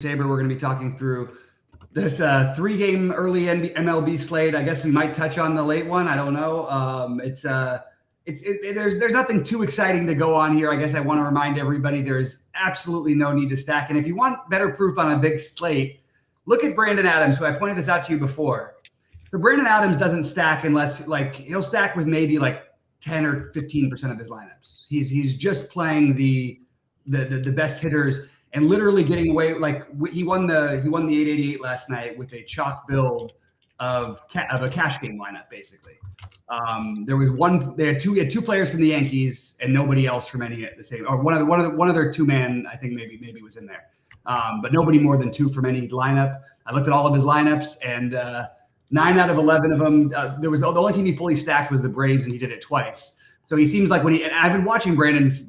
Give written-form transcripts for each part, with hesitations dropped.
Saber. We're going to be talking through this three-game early MLB slate. I guess we might touch on the late one. I don't know. There's nothing too exciting to go on here. I guess I want to remind everybody there's absolutely no need to stack. And if you want better proof on a big slate, look at Brandon Adams, who I pointed this out to you before. But Brandon Adams doesn't stack unless he'll stack with maybe 10 or 15% of his lineups. He's just playing the best hitters and literally getting away. He won the 888 last night with a chalk build of a cash game lineup, basically. They had two players from the Yankees and nobody else from any at the same, or one of their two-man, I think maybe was in there. But nobody more than two from any lineup. I looked at all of his lineups, and 9 out of 11 of them, the only team he fully stacked was the Braves, and he did it twice. So he seems like and I've been watching Brandon Adams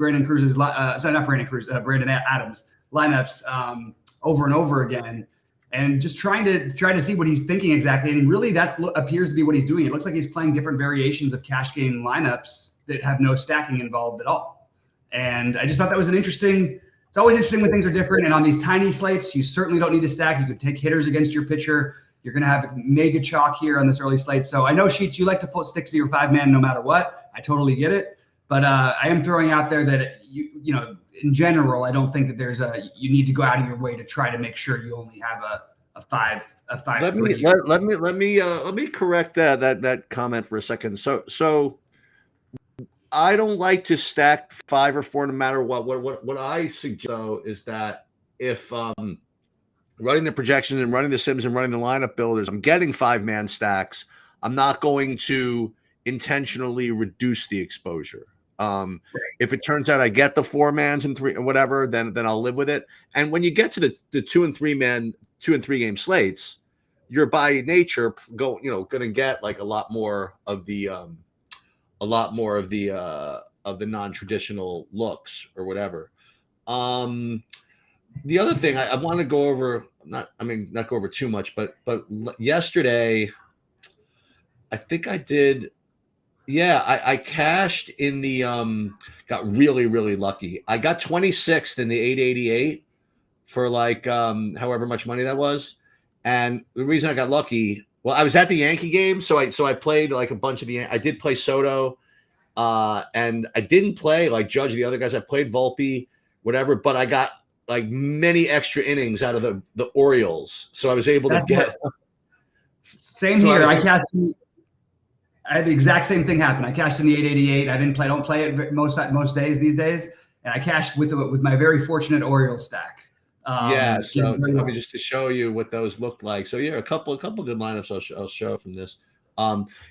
lineups over and over again, and just trying to see what he's thinking exactly. And really, that appears to be what he's doing. It looks like he's playing different variations of cash game lineups that have no stacking involved at all. And I just thought that was interesting. It's always interesting when things are different. And on these tiny slates, you certainly don't need to stack. You could take hitters against your pitcher. You're going to have mega chalk here on this early slate. So I know, Sheets, you like to stick to your 5-man no matter what. I totally get it. But I am throwing out there that, in general, I don't think that you need to go out of your way to try to make sure you only have a five. Let me correct that comment for a second. So I don't like to stack 5 or 4 no matter what. What I suggest though is that if running the projections and running the sims and running the lineup builders, I'm getting 5-man stacks, I'm not going to intentionally reduce the exposure. If it turns out I get the 4-mans and 3 or whatever, then I'll live with it. And when you get to the 2 and 3 game slates, you're by nature going to get a lot more of the non-traditional looks or whatever. The other thing I want to go over, not go over too much, but yesterday, I think I did. Yeah, I cashed in the got really, really lucky. I got 26th in the 888 for however much money that was. And the reason I got lucky, well, I was at the Yankee game, so I played a bunch of I did play Soto, and I didn't play Judge, the other guys. I played Volpe, whatever, but I got many extra innings out of the Orioles, so I was able to get. Same here. I had the exact same thing happen. I cashed in the 888. I don't play it most days these days, and I cashed with my very fortunate Orioles stack. So just to show you what those looked like. So yeah, a couple good lineups I'll show from this.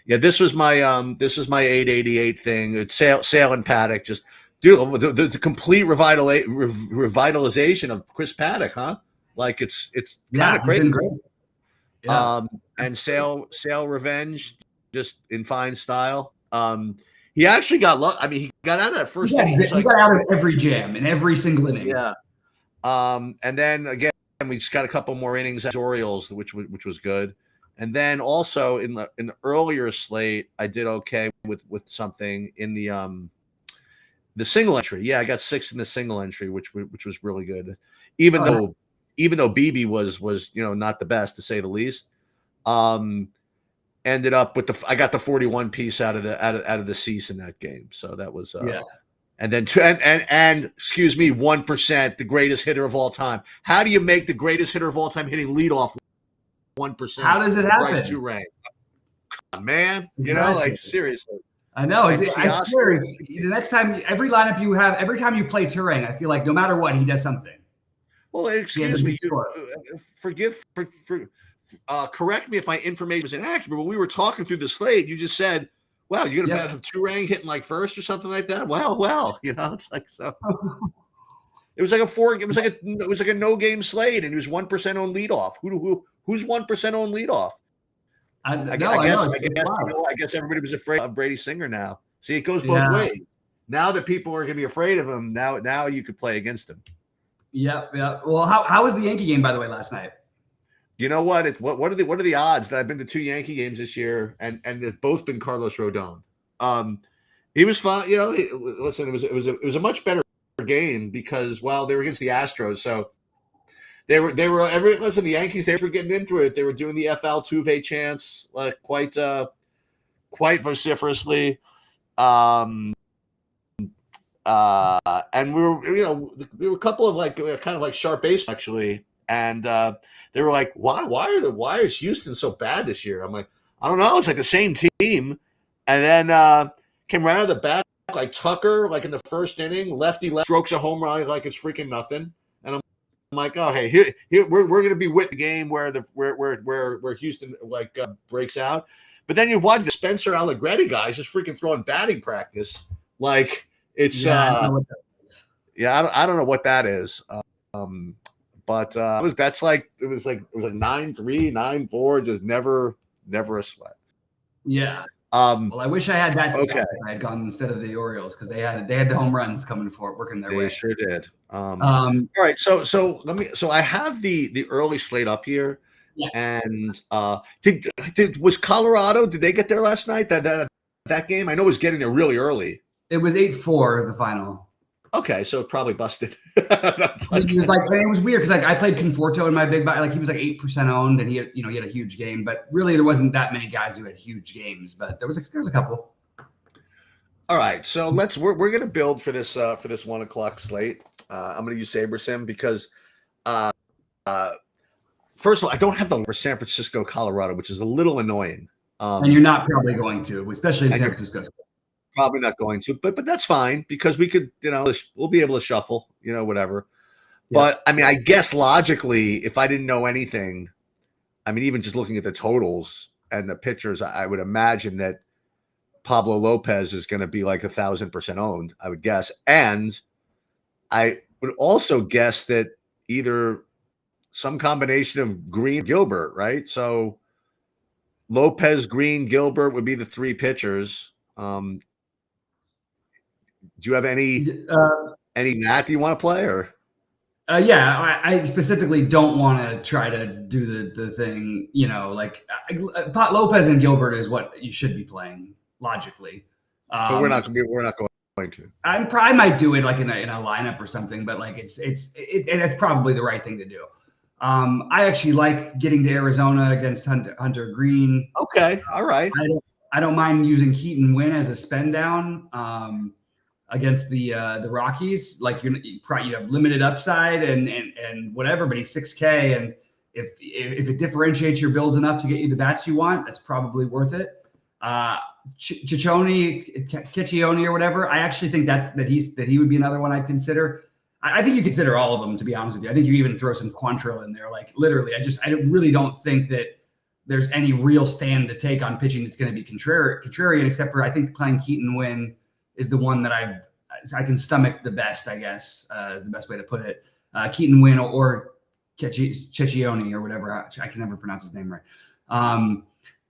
This was my 888 thing. It's Sale and Paddock. Just dude, the complete revitalization of Chris Paddock, huh? It's kind of crazy. Yeah. And Sale Revenge, just in fine style. He actually got luck. He got out of that first inning. He got out of every jam in every single inning. Yeah. And then again, we just got a couple more innings at Orioles, which was good. And then also in the earlier slate, I did okay with something in the single entry. Yeah, I got 6 in the single entry, which was really good. Even though BB was not the best, to say the least. Ended up with I got the 41 piece out of the cease in that game. So that was And then and excuse me, 1%, the greatest hitter of all time. How do you make the greatest hitter of all time hitting leadoff 1%? How does it happen? Bryce Turang. Man, seriously. I know. I swear, the next time, every lineup you have, every time you play Turang, I feel like no matter what, he does something. Well, excuse me, correct me if my information was inaccurate, but when we were talking through the slate, you just said, "Wow, you're gonna have Turang hitting first or something like that." Well, it's so. It was it was like a no game slate, and he was 1% on leadoff. Who's 1% on leadoff? I guess everybody was afraid of Brady Singer now. See, it goes both ways. Now that people are going to be afraid of him, now you could play against him. Yeah. Well, how was the Yankee game, by the way, last night? You know what? What are the odds that I've been to 2 Yankee games this year, and they've both been Carlos Rodon. He was fine. Listen, it was a much better game because they were against the Astros, so listen, the Yankees, they were getting into it. They were doing the FL Tuve chants like quite vociferously. And we were a couple of kind of like sharp base actually, and they were like, why is Houston so bad this year? I'm like, I don't know, it's like the same team. And then came right out of the bat like Tucker, like in the first inning, lefty strokes a home run like it's freaking nothing. And I'm like, oh hey, here we're gonna be with the game where Houston breaks out. But then you watch the Spencer Allegretti guys just freaking throwing batting practice. Like it's I don't know what that is. But it was like 9-3, 9-4, just never a sweat. Yeah. Well, I wish I had that. Okay. I had gone instead of the Orioles because they had the home runs coming for it, working their way. They sure did. All right. So I have the early slate up here. Yeah. And was Colorado, did they get there last night? That game? I know it was getting there really early. It was 8-4 as the final. Okay, so it probably busted. It was weird because I played Conforto in my big buy. Like he was like 8% owned, and he had a huge game. But really, there wasn't that many guys who had huge games. But there was a couple. All right, so we're gonna build for this 1 o'clock slate. I'm gonna use SaberSim because first of all, I don't have the for San Francisco, Colorado, which is a little annoying. And you're not probably going to, especially in San Francisco. Probably not going to, but that's fine because we could, we'll be able to shuffle, whatever. Yeah. But I mean, I guess logically, if I didn't know anything, I mean, even just looking at the totals and the pitchers, I would imagine that Pablo Lopez is going to be like 1,000% owned, I would guess. And I would also guess that either some combination of Green, Gilbert, right? So Lopez, Green, Gilbert would be the three pitchers. Do you have any that you want to play or? Yeah, I specifically don't want to try to do the thing, Lopez and Gilbert is what you should be playing logically. But we're not going to. I might do it like in a lineup or something, but like it's probably the right thing to do. I actually like getting to Arizona against Hunter Green. Okay, all right. I don't mind using Keaton Wynn as a spend down against the Rockies. Like you have limited upside and whatever, but he's 6K, and if it differentiates your builds enough to get you the bats you want, that's probably worth it. Ciccione or whatever. I actually think that he would be another one I'd consider. I think you consider all of them, to be honest with you. I think you even throw some Quantrill in there. Like literally, I really don't think that there's any real stand to take on pitching that's going to be contrarian, except for I think playing Keaton Wynn is the one that I can stomach the best, I guess, is the best way to put it. Keaton Wynn or Ciccione or whatever. I can never pronounce his name right.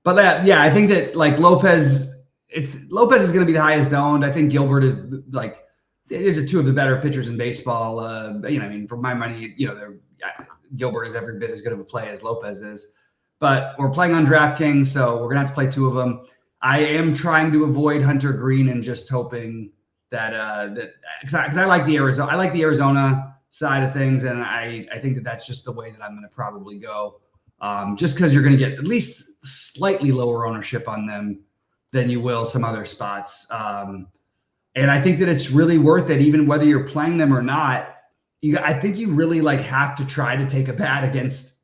But I think that like Lopez is going to be the highest owned. I think Gilbert is like, these are two of the better pitchers in baseball. I mean, for my money, Gilbert is every bit as good of a play as Lopez is. But we're playing on DraftKings, so we're gonna have to play two of them. I am trying to avoid Hunter Green and just hoping that because I like the Arizona side of things, and I think that's just the way that I'm gonna probably go. Just because you're gonna get at least slightly lower ownership on them than you will some other spots. And I think that it's really worth it, even whether you're playing them or not. I think you really have to try to take a bat against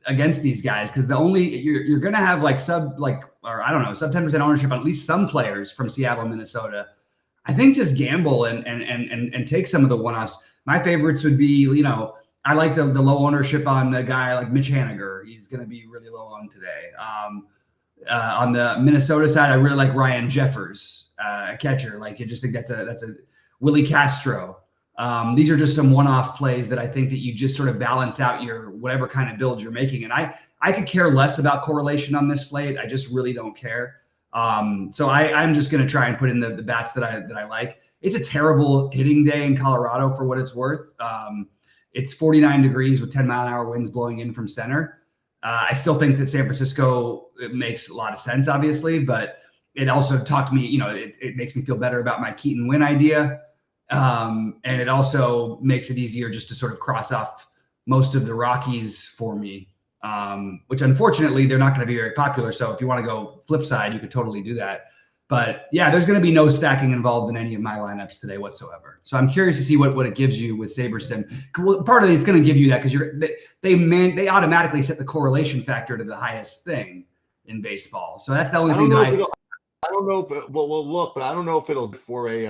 against these guys, because you're going to have sub 10% ownership on at least some players from Seattle, Minnesota. I think just gamble and take some of the one-offs. My favorites would be, I like the low ownership on a guy like Mitch Haniger. He's going to be really low on today. On the Minnesota side, I really like Ryan Jeffers, a catcher. I just think that's a Willie Castro. These are just some one-off plays that I think that you just sort of balance out your whatever kind of build you're making. And I could care less about correlation on this slate. I just really don't care. So I'm just going to try and put in the bats that I like. It's a terrible hitting day in Colorado for what it's worth. It's 49 degrees with 10-mile-an-hour winds blowing in from center. I still think that San Francisco, it makes a lot of sense, obviously, but it also talked to me, it makes me feel better about my Keaton Wynn idea. And it also makes it easier just to sort of cross off most of the Rockies for me, which unfortunately they're not going to be very popular. So if you want to go flip side, you could totally do that. But yeah, there's going to be no stacking involved in any of my lineups today whatsoever. So I'm curious to see what it gives you with SaberSim. Well, partly it's going to give you that because they automatically set the correlation factor to the highest thing in baseball. So that's the only thing I don't know if we'll look, but I don't know if it'll for a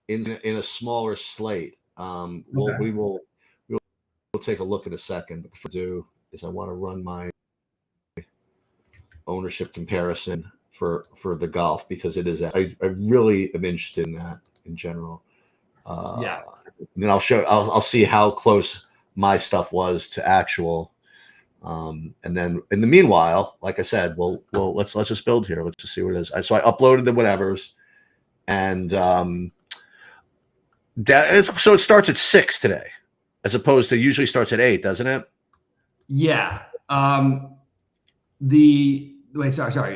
in a smaller slate. We'll take a look in a second. But before I do is I want to run my ownership comparison for the golf because it is I really am interested in that in general. Yeah. Then I'll see how close my stuff was to actual. And then in the meanwhile, like I said, let's just build here. Let's just see what it is. So I uploaded the whatevers, and so it starts at 6 today, as opposed to usually starts at 8, doesn't it? Yeah. Sorry.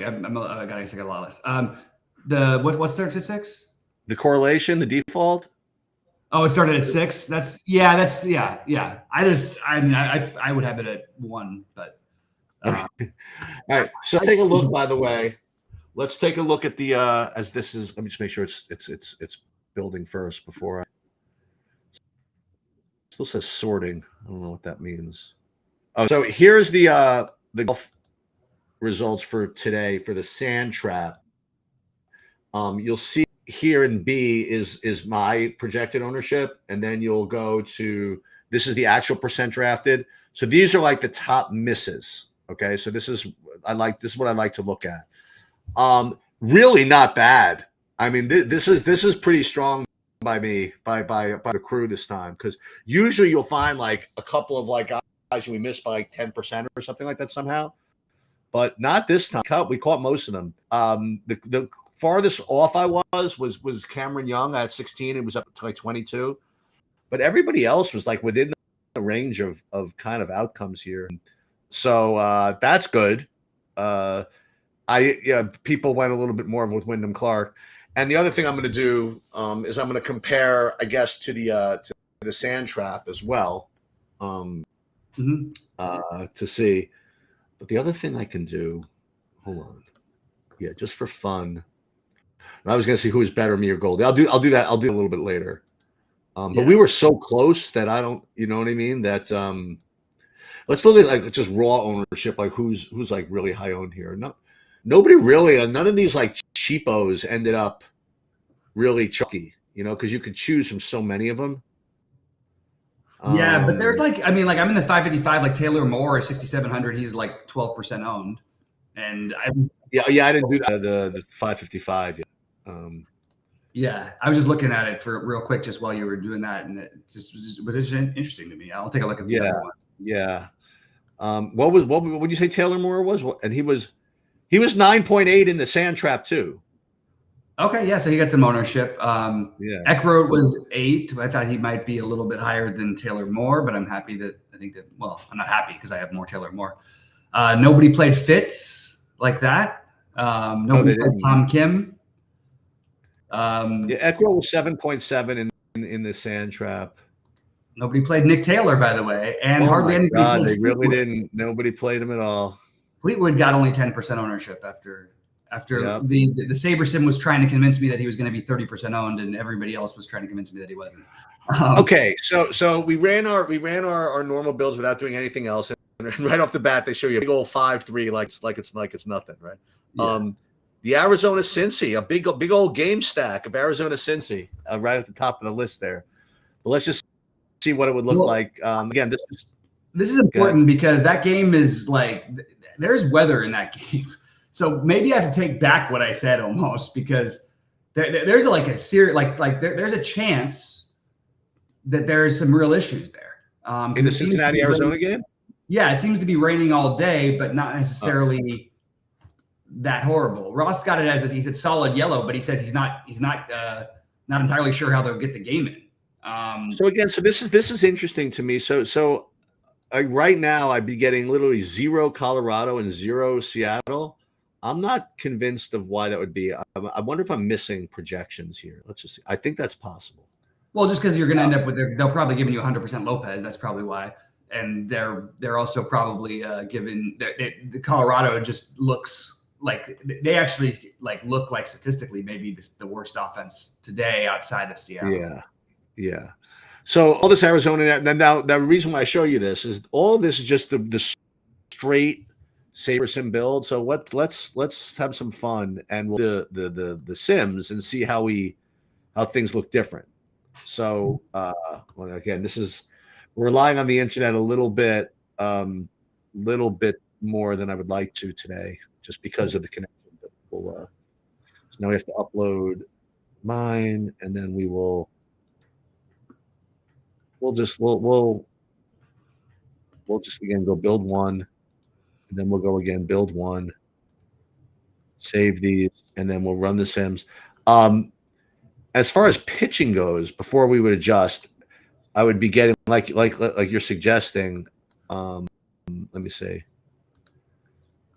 I got a lot less. What starts at 6? The correlation, the default. Oh, it started at 6. That's yeah. I would have it at 1, but. All right. So take a look. By the way, let's take a look at the as this is. Let me just make sure it's building first before I. Still says sorting. I don't know what that means. Oh, so here's the golf results for today for the sand trap. You'll see here in B is my projected ownership, and then you'll go to this is the actual percent drafted. So these are like the top misses. Okay, so this is what I like to look at. Really not bad. I mean, this is pretty strong by me by the crew this time because usually you'll find like a couple of like guys we missed by like 10% or something like that somehow, but not this time. We caught most of them. The farthest off I was Cameron Young at 16. It was up to like 22, but everybody else was like within the range of kind of outcomes here. So that's good. People went a little bit more with Wyndham Clark. And the other thing I'm going to do is I'm going to compare, I guess, to the sand trap as well to see. But the other thing I can do, hold on, yeah, just for fun. And I was going to see who is better, me or Goldie. I'll do that. I'll do it a little bit later. But we were so close that I don't, you know what I mean? That let's look at like just raw ownership, like who's like really high owned here. Nobody really, none of these like cheapos ended up really chucky, because you could choose from so many of them. Yeah, but there's like, I mean, like I'm in the 555, like Taylor Moore is 6,700. He's like 12% owned, and I didn't do that. The 555. Yeah, I was just looking at it for real quick just while you were doing that, and it just was interesting to me. I'll take a look at the other one. Yeah. What would you say Taylor Moore was? And he was 9.8 in the sand trap too. Okay, yeah, so he got some ownership. Eckroat was 8. I thought he might be a little bit higher than Taylor Moore, but I'm happy I'm not happy because I have more Taylor Moore. Nobody played Fitz like that. Nobody played Tom Kim. Eckroat was 7.7 in the sand trap. Nobody played Nick Taylor, by the way, and hardly anybody. They really didn't. Nobody played him at all. Fleetwood got only 10% ownership after the SaberSim was trying to convince me that he was going to be 30% owned, and everybody else was trying to convince me that he wasn't. Okay, so we ran our normal builds without doing anything else, and right off the bat they show you a big old 5-3 like it's nothing, right? Yeah. The Arizona Cincy, a big old game stack of Arizona Cincy, right at the top of the list there. But let's just see what it would look like. Again, this is important because that game is like there's weather in that game. So maybe I have to take back what I said almost because there's like a serious there's a chance that there's some real issues there. In the Cincinnati Arizona game? Yeah, it seems to be raining all day, but not necessarily that horrible. Ross got it as he said solid yellow, but he says he's not entirely sure how they'll get the game in. So this is interesting to me. So right now I'd be getting literally 0 Colorado and 0 Seattle. I'm not convinced of why that would be. I wonder if I'm missing projections here. Let's just see. I think that's possible. Well, just because you're going to end up with they'll probably giving you 100% Lopez. That's probably why. And they're also probably giving the Colorado just looks like they actually like look like statistically maybe the worst offense today outside of Seattle. Yeah. So all this Arizona, and then now the reason why I show you this is all of this is just the straight Sabersim build. So let's have some fun and we'll do the Sims and see how things look different. So well, again, this is relying on the internet a little bit more than I would like to today, just because of the connection. But so now we have to upload mine, and then we'll just again go build one, and then we'll go again build one, save these, and then we'll run the Sims. As far as pitching goes, before we would adjust, I would be getting like you're suggesting. Let me see.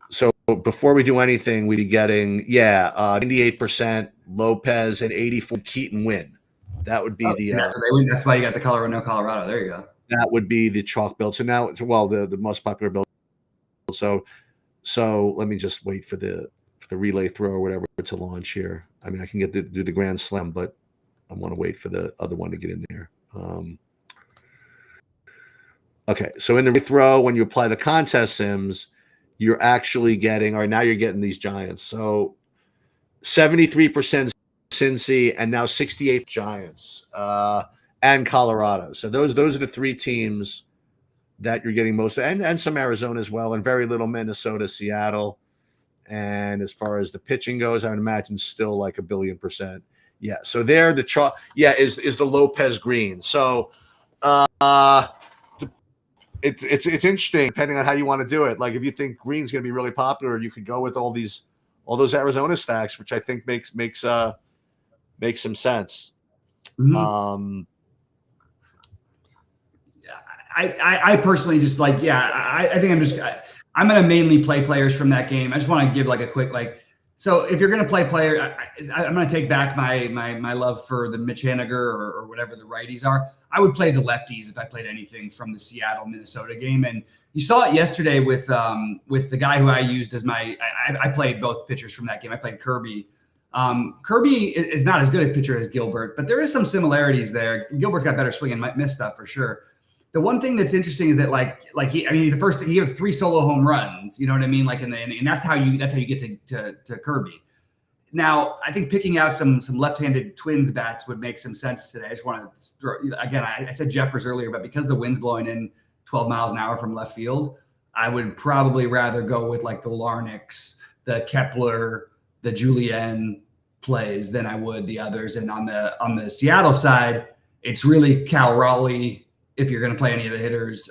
So before we do anything, we'd be getting 98% Lopez and 84 Keaton Win. That would be that's why you got the Colorado. There you go. That would be the chalk build. So now, the most popular build. So let me just wait for the relay throw or whatever to launch here. I mean, I can do the Grand Slam, but I want to wait for the other one to get in there. Okay, so in the throw, when you apply the contest Sims, you're actually getting, or now you're getting these Giants. So 73% Cincy, and now 68 Giants and Colorado. So those are the three teams that you're getting most of, and some Arizona as well, and very little Minnesota, Seattle. And as far as the pitching goes, I would imagine still like 1,000,000,000%. Yeah. So there, the chart, is the Lopez green. So it's interesting depending on how you want to do it. Like if you think green's going to be really popular, you could go with all those Arizona stacks, which I think makes some sense. Mm-hmm. I personally just like, I think I'm going to mainly play players from that game. I just want to give like a quick, so if you're going to play player, I'm going to take back my love for the Mitch Haniger or whatever the righties are. I would play the lefties if I played anything from the Seattle Minnesota game. And you saw it yesterday with the guy who I used as I played both pitchers from that game. I played Kirby. Kirby is not as good a pitcher as Gilbert, but there is some similarities there. Gilbert's got better swing and might miss stuff for sure. The one thing that's interesting is that he had 3 solo home runs, you know what I mean? And that's how you get to Kirby. Now, I think picking out some left-handed Twins bats would make some sense today. I just want to throw, again, I said Jeffers earlier, but because the wind's blowing in 12 miles an hour from left field, I would probably rather go with like the Larnachs, the Kepler, the Julien plays than I would the others. And on the Seattle side, it's really Cal Raleigh. If you're going to play any of the hitters,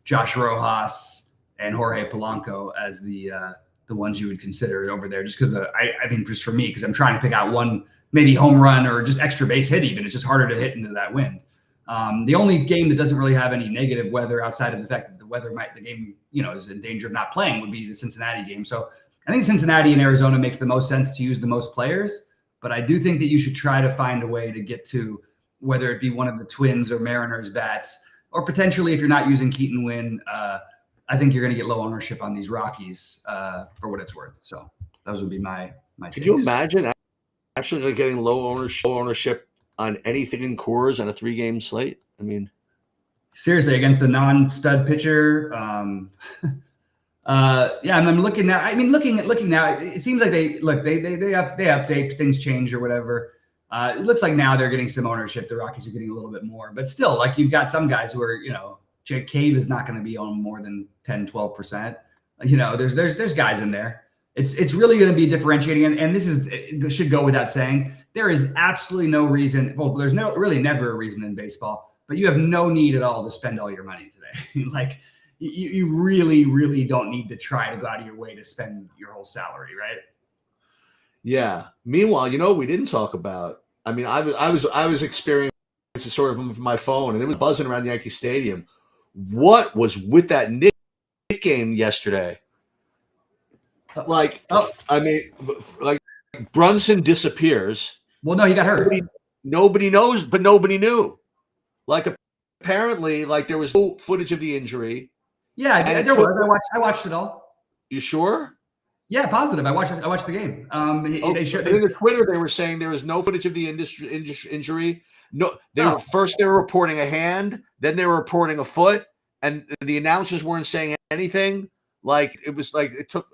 Josh Rojas and Jorge Polanco as the ones you would consider over there, just because I mean, just for me, because I'm trying to pick out one maybe home run or just extra base hit. Even it's just harder to hit into that wind. The only game that doesn't really have any negative weather outside of the fact that the game is in danger of not playing would be the Cincinnati game. So I think Cincinnati and Arizona makes the most sense to use the most players, but I do think that you should try to find a way to get to whether it be one of the Twins or Mariners bats, or potentially if you're not using Keaton Win, I think you're going to get low ownership on these Rockies for what it's worth. So those would be my takes. Can you imagine actually getting low ownership on anything in Coors on a 3-game slate? I mean, seriously, against the non-stud pitcher. And I'm looking now. I mean, looking now, it seems like they update, things change or whatever. It looks like now they're getting some ownership. The Rockies are getting a little bit more, but still, like you've got some guys who are, Jake Cave is not going to be on more than 10, 12%. There's guys in there. It's really going to be differentiating. And it should go without saying, there is absolutely no reason. Well, there's really never a reason in baseball, but you have no need at all to spend all your money today. Like you really, really don't need to try to go out of your way to spend your whole salary. Right. Yeah. Meanwhile, we didn't talk about. I mean, I was experiencing sort of from my phone, and it was buzzing around Yankee Stadium. What was with that Nick game yesterday? I mean, like Brunson disappears. Well, no, he got hurt. nobody knows, but nobody knew. Like apparently, like there was no footage of the injury. Yeah, there was. I watched it all. You sure? Yeah, positive. I watched the game. They showed. In the Twitter, they were saying there was no footage of the injury. No, they were reporting a hand, then they were reporting a foot, and the announcers weren't saying anything. Like it was like it took.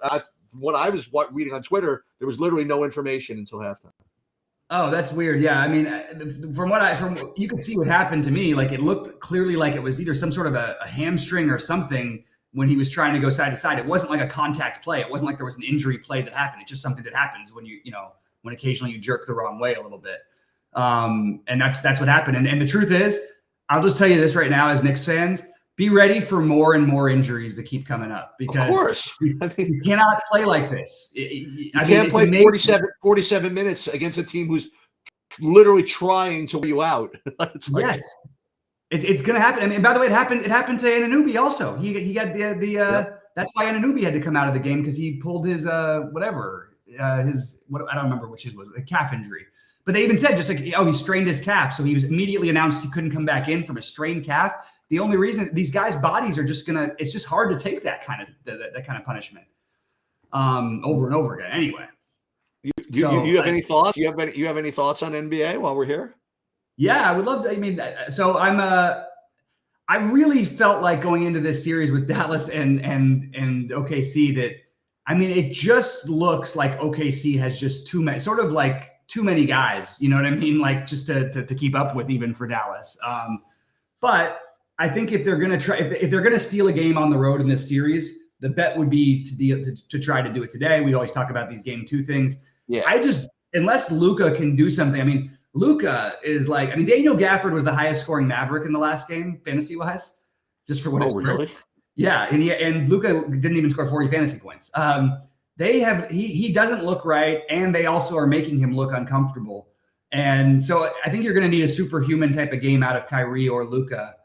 What I was reading on Twitter, there was literally no information until halftime. Oh, that's weird. Yeah, I mean, from you could see what happened to me. Like it looked clearly like it was either some sort of a hamstring or something when he was trying to go side to side. It wasn't like a contact play. It wasn't like there was an injury play that happened. It's just something that happens when when occasionally you jerk the wrong way a little bit. And that's what happened. And the truth is, I'll just tell you this right now, as Knicks fans, be ready for more and more injuries to keep coming up because of course. You cannot play like this. You can't play 47 minutes against a team who's literally trying to wear you out. Yes. It's going to happen. I mean, by the way, it happened to Anunoby also. He got that's why Anunoby had to come out of the game because he pulled his I don't remember which was a calf injury. But they even said just like, he strained his calf. So he was immediately announced he couldn't come back in from a strained calf. The only reason these guys' bodies are just it's just hard to take that kind of punishment over and over again. Anyway, you have any thoughts? You have any thoughts on NBA while we're here? Yeah, I would love to. I mean, so I really felt like going into this series with Dallas and OKC that, I mean, it just looks like OKC has just too many guys. You know what I mean? Like just to keep up with even for Dallas. But I think if they're going to if they're going to steal a game on the road in this series, the bet would be to try to do it today. We always talk about these game 2 things. Yeah. Unless Luka can do something. I mean, Luka is Daniel Gafford was the highest scoring Maverick in the last game, fantasy wise, just for what it's worth. Really? Yeah. And Luka didn't even score 40 fantasy points. He doesn't look right. And they also are making him look uncomfortable. And so I think you're going to need a superhuman type of game out of Kyrie or Luka.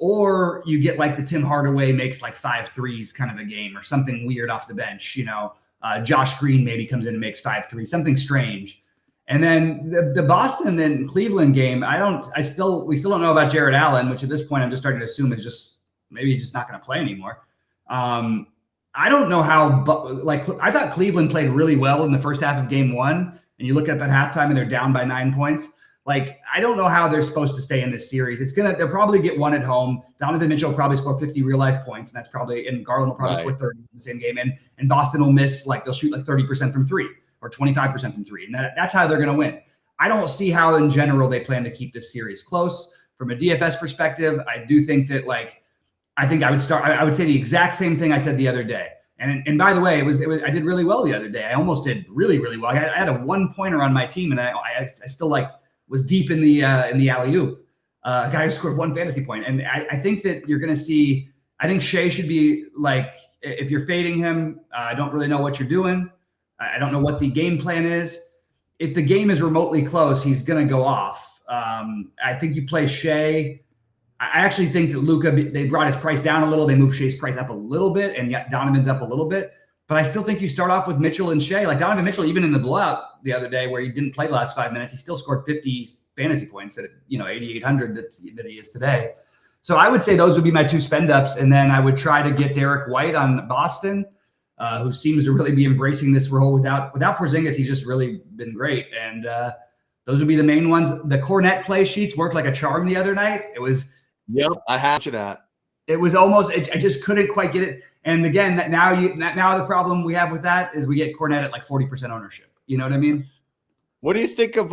Or you get like the Tim Hardaway makes like 5 threes kind of a game or something weird off the bench. Josh Green maybe comes in and makes 5 threes, something strange. And then the Boston and Cleveland game, we still don't know about Jared Allen, which at this point I'm just starting to assume is just maybe he's just not going to play anymore. I don't know how, I thought Cleveland played really well in the first half of game 1, and you look up at halftime and they're down by 9 points. I don't know how they're supposed to stay in this series. They'll probably get one at home. Donovan Mitchell will probably score 50 real life points, and Garland will probably score 30 in the same game. And Boston will miss, they'll shoot 30% from 3 or 25% from 3. And that's how they're going to win. I don't see how in general they plan to keep this series close. From a DFS perspective, I do think that I would say the exact same thing I said the other day. And by the way, I did really well the other day. I almost did really, really well. I had a 1-pointer on my team, and I still was deep in the alley-oop. A guy who scored 1 fantasy point. And I think that you're going to see, I think Shea should be if you're fading him, I don't really know what you're doing. I don't know what the game plan is. If the game is remotely close, he's going to go off. I think you play Shea. I actually think that Luka, they brought his price down a little. They moved Shea's price up a little bit, and yet Donovan's up a little bit. But I still think you start off with Mitchell and Shea. Like Donovan Mitchell, even in the blowout the other day where he didn't play the last 5 minutes, he still scored 50 fantasy points at 8,800 that he is today. So I would say those would be my 2 spend ups, and then I would try to get Derek White on Boston, who seems to really be embracing this role. Without Porzingis, he's just really been great, and those would be the main ones. The Cornet play sheets worked like a charm the other night. It was. Yep, I have to that. It was almost. I just couldn't quite get it. And again, now the problem we have with that is we get Cornet at 40% ownership. You know what I mean? What do you think of?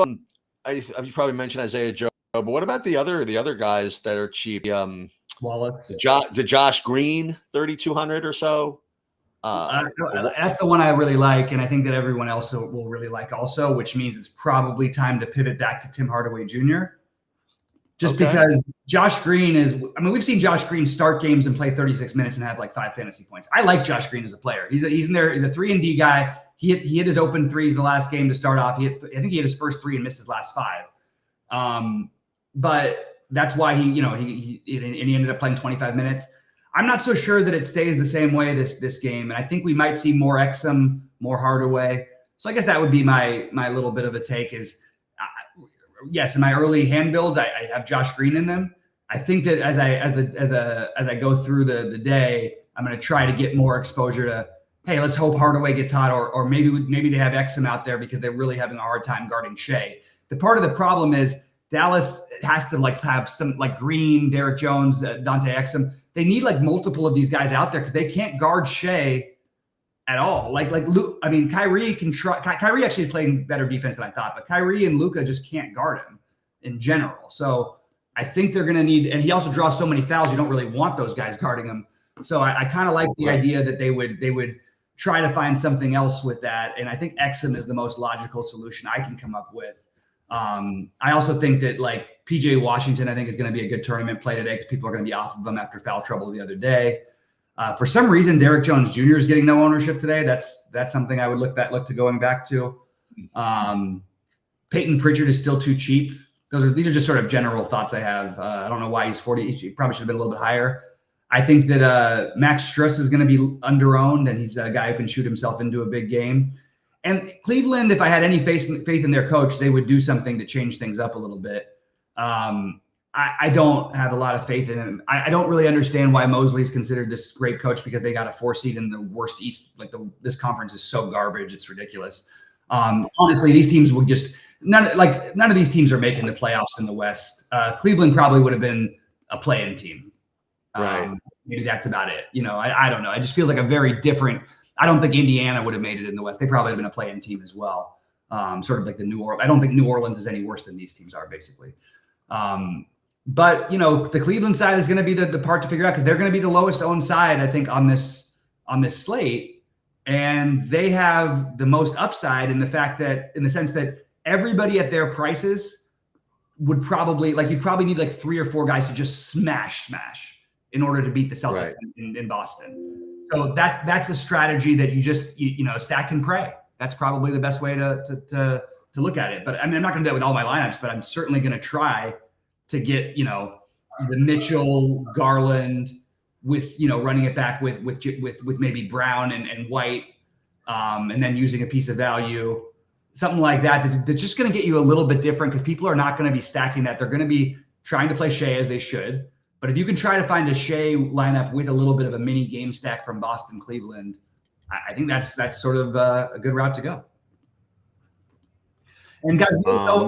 You probably mentioned Isaiah Joe, but what about the other guys that are cheap? Wallace, the Josh Green, 3,200 or so. That's the one I really like, and I think that everyone else will really like also. Which means it's probably time to pivot back to Tim Hardaway Jr. Just because Josh Green we've seen Josh Green start games and play 36 minutes and have 5 fantasy points. I like Josh Green as a player. He's in there. He's a 3-and-D guy. He hit his open threes the last game to start off. I think he hit his first 3 and missed his last 5. But that's why he ended up playing 25 minutes. I'm not so sure that it stays the same way this game. And I think we might see more Exum, more Hardaway. So I guess that would be my little bit of a take is yes, in my early hand builds, I have Josh Green in them. I think that as I go through the day, I'm going to try to get more exposure to, hey, let's hope Hardaway gets hot, or maybe they have Exum out there because they're really having a hard time guarding Shea. The part of the problem is Dallas has to have some Green, Derek Jones, Dante Exum. They need multiple of these guys out there because they can't guard Shea at all. Kyrie can try. Kyrie actually is playing better defense than I thought, but Kyrie and Luka just can't guard him in general. So I think they're going to need, and he also draws so many fouls, you don't really want those guys guarding him. So I kind of like the idea that they would try to find something else with that. And I think Exum is the most logical solution I can come up with. I also think that PJ Washington, I think, is going to be a good tournament play today because people are going to be off of him after foul trouble the other day. For some reason, Derek Jones Jr. is getting no ownership today. That's something I would look to going back to. Peyton Pritchard is still too cheap. These are just sort of general thoughts I have. I don't know why he's 40. He probably should have been a little bit higher. I think that Max Struss is going to be under-owned, and he's a guy who can shoot himself into a big game. And Cleveland, if I had any faith in their coach, they would do something to change things up a little bit. I don't have a lot of faith in him. I don't really understand why Mosley is considered this great coach because they got a 4 seed in the worst East. This conference is so garbage, it's ridiculous. Honestly, these teams would just none of these teams are making the playoffs in the West. Cleveland probably would have been a play-in team. Right. Maybe that's about it. I don't know. It just feels like a very different. I don't think Indiana would have made it in the West. They probably have been a play-in team as well. Sort of like the New Orleans. I don't think New Orleans is any worse than these teams are, basically. But the Cleveland side is going to be the part to figure out because they're going to be the lowest owned side, I think, on this slate, and they have the most upside in the sense that everybody at their prices would probably you'd probably need 3 or 4 guys to just smash in order to beat the Celtics in Boston. So that's a strategy that you stack and pray. That's probably the best way to look at it. But I mean, I'm not going to do that with all my lineups, but I'm certainly going to try to get the Mitchell, Garland with running it back with maybe Brown and White, and then using a piece of value, something like that. That's just going to get you a little bit different because people are not going to be stacking that. They're going to be trying to play Shea as they should. But if you can try to find a Shea lineup with a little bit of a mini game stack from Boston, Cleveland, I think that's sort of a good route to go. And guys,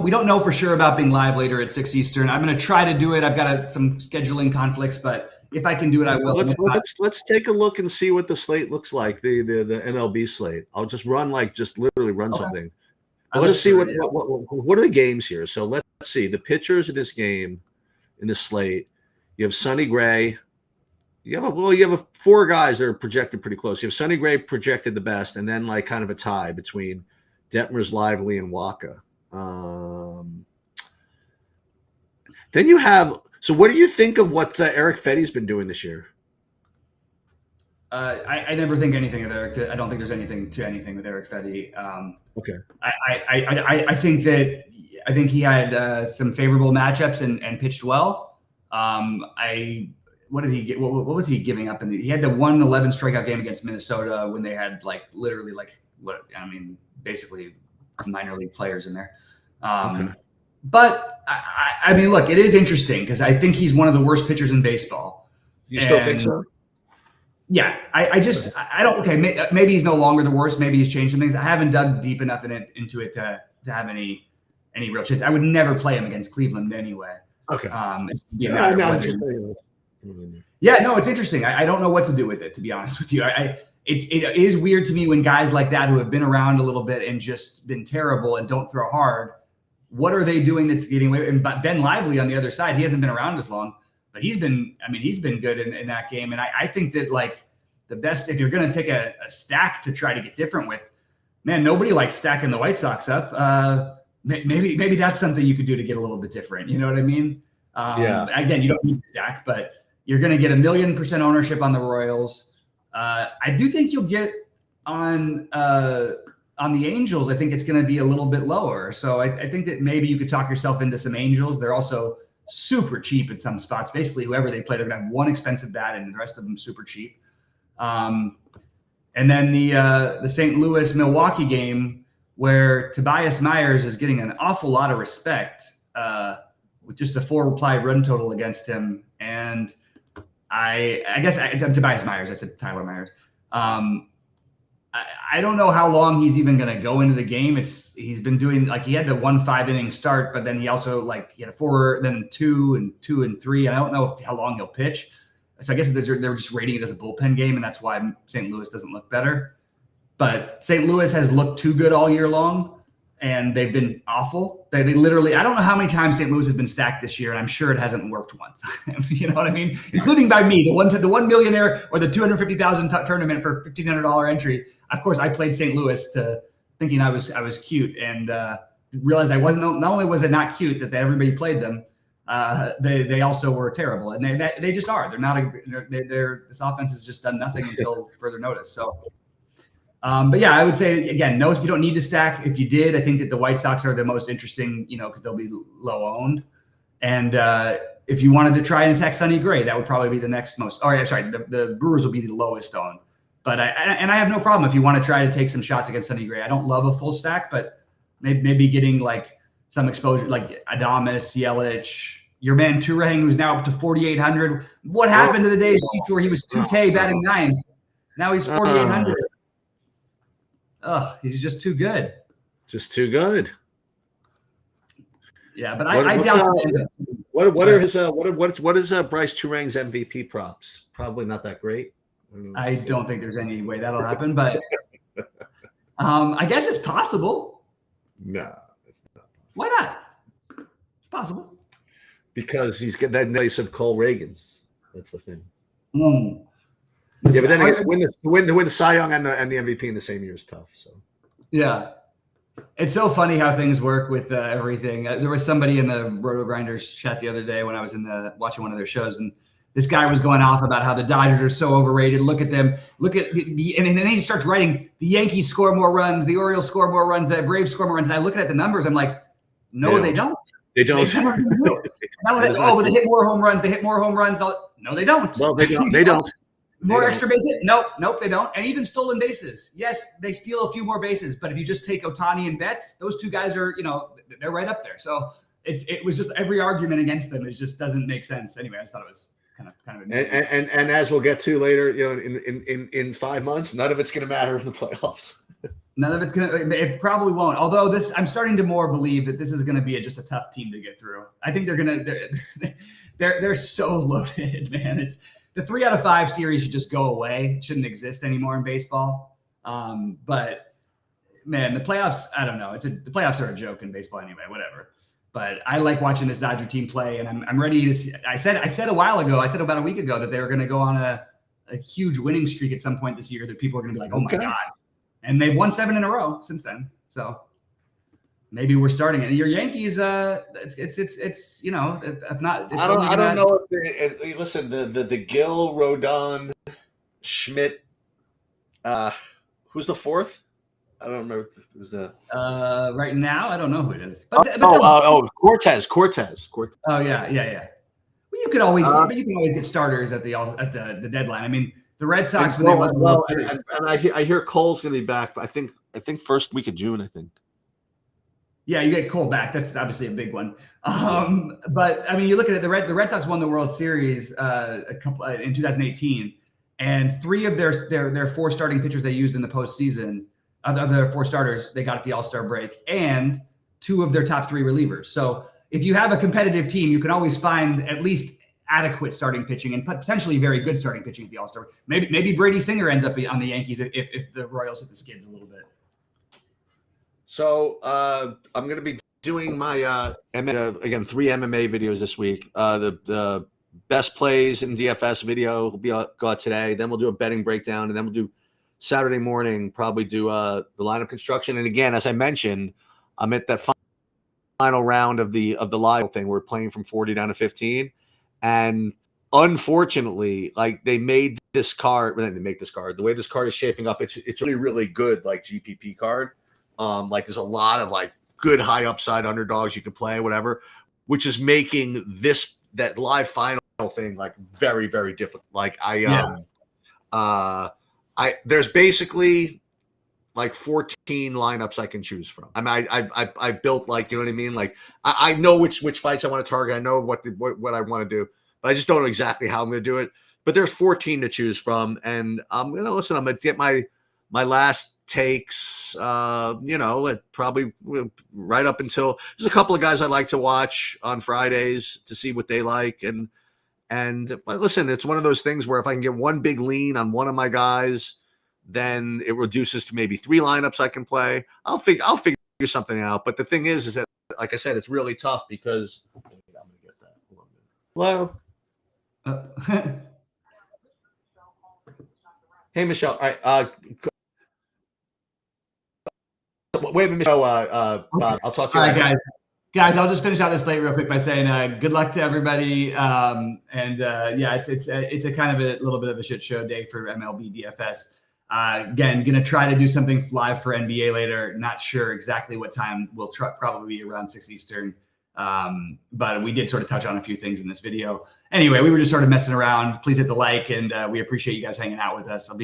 we don't know for sure about being live later at 6 Eastern. I'm going to try to do it. I've got some scheduling conflicts, but if I can do it, I will. Let's take a look and see what the slate looks like. The MLB slate. I'll just literally run something. Well, let's see what are the games here. So let's see the pitchers of this game in the slate. You have Sonny Gray. You have 4 guys that are projected pretty close. You have Sonny Gray projected the best, and then kind of a tie between Detmers, Lively, and Waka. Then you have. So, what do you think of what Eric Fetty's been doing this year? I never think anything of Eric. I don't think there's anything with Eric Fetty. Okay. I think he had some favorable matchups and pitched well. What did he get? What was he giving up? He had the 111 strikeout game against Minnesota when they had literally basically minor league players in there. Okay. But I mean, look, it is interesting because I think he's one of the worst pitchers in baseball. You still think so? Yeah, I don't. Okay, maybe he's no longer the worst. Maybe he's changed some things. I haven't dug deep enough into it to have any real chance. I would never play him against Cleveland anyway. Okay. Yeah, no, it's interesting. I don't know what to do with it, to be honest with you. It is weird to me when guys like that who have been around a little bit and just been terrible and don't throw hard, what are they doing that's getting away? And Ben Lively on the other side, he hasn't been around as long, but he's been good in that game. And I think that the best, if you're going to take a stack to try to get different with, man, nobody likes stacking the White Sox up. Maybe that's something you could do to get a little bit different. You know what I mean? Again, you don't need to stack, but you're going to get 1,000,000% ownership on the Royals. I do think you'll get on the Angels. I think it's going to be a little bit lower. So I think that maybe you could talk yourself into some Angels. They're also super cheap in some spots. Basically, whoever they play, they're going to have one expensive bat and the rest of them super cheap. And then the St. Louis Milwaukee game, where Tobias Myers is getting an awful lot of respect. with just a 4 implied run total against him. And I guess Tobias Myers. I said Tyler Myers. I don't know how long he's even going to go into the game. He's been doing he had the 1 5-inning start, but then he also he had a 4, then 2 and 3. And I don't know how long he'll pitch. So I guess they're just rating it as a bullpen game, and that's why St. Louis doesn't look better. But St. Louis has looked too good all year long, and they've been awful. They literally, I don't know how many times St. Louis has been stacked this year, and I'm sure it hasn't worked once. You know what I mean? Including by me, the one millionaire or the 250,000 tournament for $1,500 entry. Of course, I played St. Louis thinking I was cute, and realized I wasn't. Not only was it not cute that everybody played them, they also were terrible, and they just are. They're not. This offense has just done nothing until further notice. So. But yeah, I would say again, no, you don't need to stack. If you did, I think that the White Sox are the most interesting, because they'll be low owned. And if you wanted to try and attack Sonny Gray, that would probably be the next most. Or sorry, the Brewers will be the lowest owned. But I have no problem if you want to try to take some shots against Sonny Gray. I don't love a full stack, but maybe getting some exposure, like Adames, Yelich, your man Turang, who's now up to 4,800. What happened to the days where he was 2K batting 9? Now he's 4,800. Oh, he's just too good. Just too good. Yeah, but I doubt. What is Bryce Turang's MVP props? Probably not that great. I don't think there's any way that'll happen, but I guess it's possible. No, it's not. Why not? It's possible because he's getting that nice of Cole Reagans. That's the thing. Yeah, but then to win the Cy Young and the MVP in the same year is tough. So, yeah, it's so funny how things work with everything. There was somebody in the Roto Grinders chat the other day when I was watching one of their shows, and this guy was going off about how the Dodgers are so overrated. Look at them. Look at and then he starts writing the Yankees score more runs, the Orioles score more runs, the Braves score more runs. And I look at the numbers, I'm like, no, they don't. They don't. But they hit more home runs. They hit more home runs. No, they don't. Well, they don't. They don't. More extra bases? Nope, they don't. And even stolen bases. Yes, they steal a few more bases, but if you just take Ohtani and Betts, those two guys are, they're right up there. So it was just every argument against them. It just doesn't make sense. Anyway, I just thought it was kind of and as we'll get to later, in 5 months, none of it's going to matter in the playoffs. None of it's it probably won't. Although I'm starting to more believe that this is going to be just a tough team to get through. I think they're so loaded, man. It's the 3 out of 5 series should just go away. It shouldn't exist anymore in baseball. But man, the playoffs, I don't know. The playoffs are a joke in baseball anyway, whatever. But I like watching this Dodger team play, and I'm ready to see. I said about a week ago that they were going to go on a huge winning streak at some point this year that people are going to be like, oh my God. And they've won 7 in a row since then. So maybe we're starting it. Your Yankees, it's if not, I don't know if listen, the Gill, Rodon, Schmidt, who's the fourth? I don't remember if it was that. Right now, I don't know who it is. But Cortez. Oh yeah. Well, you can always get starters at the deadline. I mean, the Red Sox when they won the World Series. And I hear Cole's going to be back. But I think first week of June. I think. Yeah, you get Cole back. That's obviously a big one. But I mean, you look at it. The Red Sox won the World Series in 2018, and 3 of their 4 starting pitchers they used in the postseason, of their 4 starters, they got at the All-Star break, and 2 of their top 3 relievers. So if you have a competitive team, you can always find at least adequate starting pitching and potentially very good starting pitching at the All-Star. Maybe Brady Singer ends up on the Yankees if the Royals hit the skids a little bit. So I'm going to be doing my again 3 MMA videos this week. The best plays in DFS video will go out today. Then we'll do a betting breakdown, and then we'll do Saturday morning. Probably do the lineup construction. And again, as I mentioned, I'm at that final round of the Lyle thing. We're playing from 40 down to 15, and unfortunately, they made this card. Well, they make this card. The way this card is shaping up, it's really really good GPP card. There's a lot of good high upside underdogs you can play, whatever, which is making that live final thing very, very difficult. There's basically like 14 lineups I can choose from. I mean, I built, like, you know what I mean? Like, I know which fights I want to target. I know what I want to do, but I just don't know exactly how I'm going to do it. But there's 14 to choose from, and I'm going to get my last takes, probably right up until there's a couple of guys I like to watch on Fridays to see what they like. And listen, it's one of those things where if I can get one big lean on one of my guys, then it reduces to maybe 3 lineups I can play. I'll figure something out. But the thing is that, like I said, it's really tough because I'm going to get that. Hello. Hey, Michelle. All right. Wait a minute, Bob. I'll talk to you. All right, guys. Guys, I'll just finish out this slate real quick by saying good luck to everybody. Yeah, it's a kind of a little bit of a shit show day for MLB DFS. Again, going to try to do something live for NBA later. Not sure exactly what time. We'll probably be around 6 Eastern. But we did sort of touch on a few things in this video. Anyway, we were just sort of messing around. Please hit the like, and we appreciate you guys hanging out with us. I'll be in